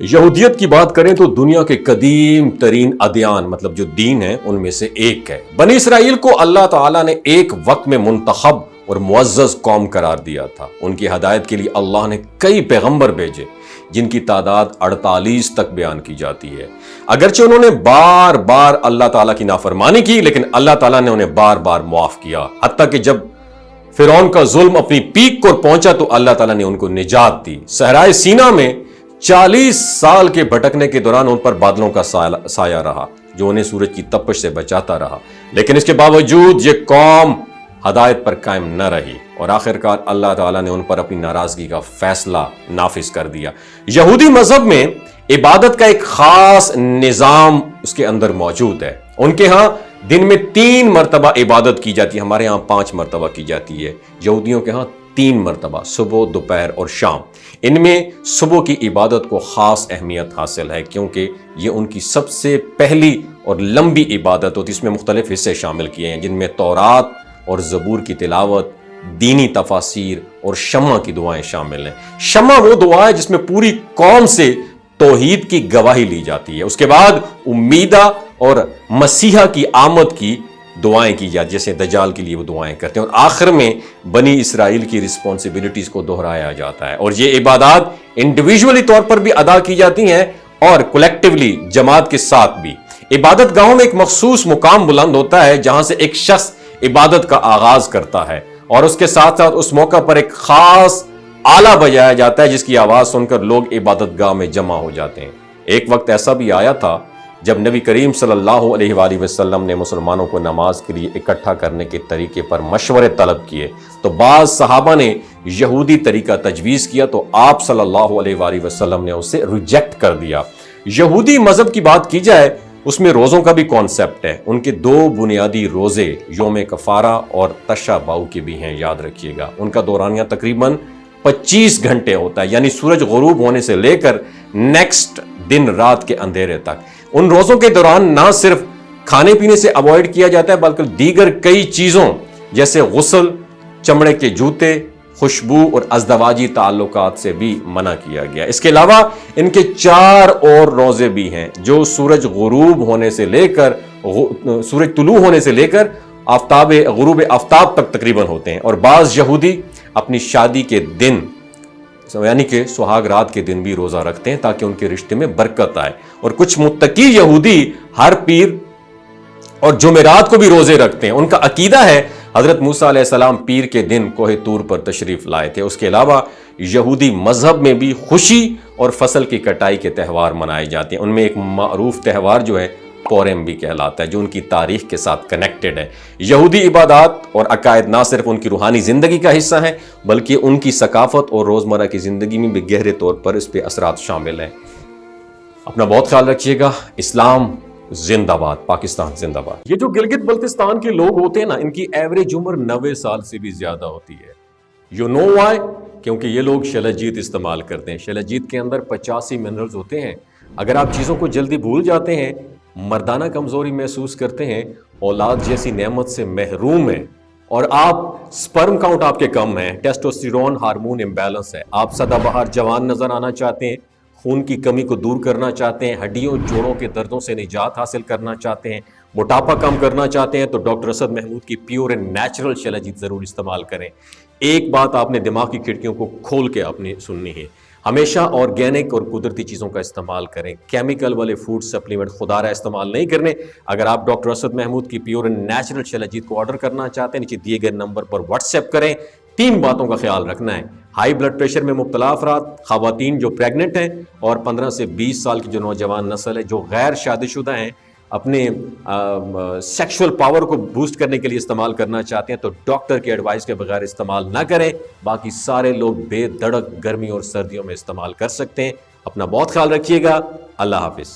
यहूदियत की बात करें तो दुनिया के कदीम तरीन अदियान मतलब जो दीन है उनमें से एक है। बनी इसराइल को अल्लाह ताला ने एक वक्त में मुंतखब और मुअज़्ज़ज़ कौम करार दिया था। उनकी हदायत के लिए अल्लाह ने कई पैगंबर भेजे जिनकी तादाद 48 तक बयान की जाती है। अगरचे उन्होंने बार बार अल्लाह ताला की नाफरमानी की, लेकिन अल्लाह ताला ने उन्हें बार बार मुआफ किया। हत्ता कि जब फिरौन का जुल्म अपनी पीक को पहुंचा तो अल्लाह ताला ने उनको निजात दी। सहराए सीना में 40 साल के भटकने के दौरान उन पर बादलों का साया रहा जो उन्हें सूरज की तपश से बचाता रहा, लेकिन इसके बावजूद ये कौम हदायत पर कायम न रही और आखिरकार अल्लाह ताला ने उन पर अपनी नाराजगी का फैसला नाफिज कर दिया। यहूदी मजहब में इबादत का एक खास निजाम उसके अंदर मौजूद है। उनके यहां दिन में 3 मरतबा इबादत की जाती है, हमारे यहां 5 मरतबा की जाती है। यहूदियों के यहां 3 मरतबा, सुबह, दोपहर और शाम। इनमें सुबह की इबादत को खास अहमियत हासिल है क्योंकि ये उनकी सबसे पहली और लंबी इबादत होती है। इसमें मुख्तलिफ हिस्से शामिल किए हैं जिनमें तौरात और ज़बूर की तिलावत, दीनी तफासीर और शम्मा की दुआएं शामिल हैं। शम्मा वो दुआ है जिसमें पूरी कौम से तौहीद की गवाही ली जाती है। उसके बाद उम्मीदा और मसीहा की आमद की दुआएं की जाती है, जैसे दज्जाल के लिए वो दुआएं करते हैं। और आखिर में बनी इसराइल की रिस्पॉन्सिबिलिटीज को दोहराया जाता है और ये इबादत इंडिविजुअली तौर पर भी अदा की जाती हैं और कलेक्टिवली जमात के साथ भी। इबादत गाहों में एक मखसूस मुकाम बुलंद होता है जहां से एक शख्स इबादत का आगाज करता है और उसके साथ साथ उस मौका पर एक खास आला बजाया जाता है जिसकी आवाज सुनकर लोग इबादत गाह में जमा हो जाते हैं। एक वक्त ऐसा भी आया था जब नबी करीम सल्लल्लाहु अलैहि वसल्लम ने मुसलमानों को नमाज के लिए इकट्ठा करने के तरीके पर मशवरे तलब किए तो बाज सहाबा ने यहूदी तरीका तजवीज़ किया तो आप सल्लल्लाहु अलैहि वसल्लम ने उसे रिजेक्ट कर दिया। यहूदी मजहब की बात की जाए उसमें रोज़ों का भी कॉन्सेप्ट है। उनके 2 बुनियादी रोज़े योम कफ़ारा और तशा बाऊ के भी हैं, याद रखिएगा। उनका दौरानिया तकरीबन 25 घंटे होता है, यानी सूरज गुरूब होने से लेकर नेक्स्ट दिन रात के अंधेरे तक। उन रोज़ों के दौरान ना सिर्फ खाने पीने से अवॉइड किया जाता है बल्कि दीगर कई चीज़ों जैसे गुस्ल, चमड़े के जूते, खुशबू और अज़दवाजी ताल्लुकात से भी मना किया गया। इसके अलावा इनके 4 और रोज़े भी हैं जो सूरज गुरूब होने से लेकर सूरज तुलू होने से लेकर गुरूब आफ्ताब तक तकरीबन होते हैं। और बाज़ यहूदी अपनी शादी के दिन यानी कि सुहाग रात के दिन भी रोज़ा रखते हैं ताकि उनके रिश्ते में बरकत आए। और कुछ मुत्तकी यहूदी हर पीर और जुमेरात को भी रोज़े रखते हैं। उनका अकीदा है हज़रत मूसा अलैहिस्सलाम पीर के दिन कोहे तूर पर तशरीफ़ लाए थे। उसके अलावा यहूदी मज़हब में भी खुशी और फसल की कटाई के त्यौहार मनाए जाते हैं। उनमें एक मारूफ त्यौहार जो है पुरम भी कहलाता है जो उनकी तारीख के साथ कनेक्टेड है। यहूदी इबादत और अकायद ना सिर्फ उनकी रूहानी ज़िंदगी का हिस्सा है बल्कि उनकी सकाफत और रोज़मर्रा की ज़िंदगी में भी गहरे तौर पर इस पर असरात शामिल हैं। अपना बहुत ख्याल रखिएगा। इस्लाम जिंदाबाद, पाकिस्तान जिंदाबाद। ये जो गिलगित बल्तिस्तान के लोग होते हैं ना, इनकी एवरेज उम्र 90 साल से भी ज्यादा होती है। You know why? क्योंकि ये लोग शलजीत इस्तेमाल करते हैं। शलजीत के अंदर 85 मिनरल्स होते हैं। अगर आप चीज़ों को जल्दी भूल जाते हैं, मर्दाना कमजोरी महसूस करते हैं, औलाद जैसी नेमत से महरूम हैं और आप स्पर्म काउंट आपके कम है, टेस्टोस्टेरोन हार्मोन इम्बैलेंस है, आप सदाबहार जवान नजर आना चाहते हैं, खून की कमी को दूर करना चाहते हैं, हड्डियों जोड़ों के दर्दों से निजात हासिल करना चाहते हैं, मोटापा कम करना चाहते हैं तो डॉक्टर असद महमूद की प्योर एंड नेचुरल शलजीत ज़रूर इस्तेमाल करें। एक बात आपने दिमाग की खिड़कियों को खोल के आपने सुननी है, हमेशा ऑर्गेनिक और कुदरती चीज़ों का इस्तेमाल करें। केमिकल वाले फूड सप्लीमेंट खुदारा इस्तेमाल नहीं करने। अगर आप डॉक्टर असद महमूद की प्योर एंड नेचुरल शलजीत को ऑर्डर करना चाहते हैं, नीचे दिए गए नंबर पर व्हाट्सएप करें। 3 बातों का ख्याल रखना है। हाई ब्लड प्रेशर में मुब्तला अफराद, खवातीन जो प्रेग्नेंट हैं और 15 से 20 साल की जो नौजवान नस्ल है जो गैर शादीशुदा हैं, अपने सेक्सुअल पावर को बूस्ट करने के लिए इस्तेमाल करना चाहते हैं तो डॉक्टर के एडवाइस के बगैर इस्तेमाल ना करें। बाकी सारे लोग बेधड़क गर्मी और सर्दियों में इस्तेमाल कर सकते हैं। अपना बहुत ख्याल रखिएगा। अल्लाह हाफिज।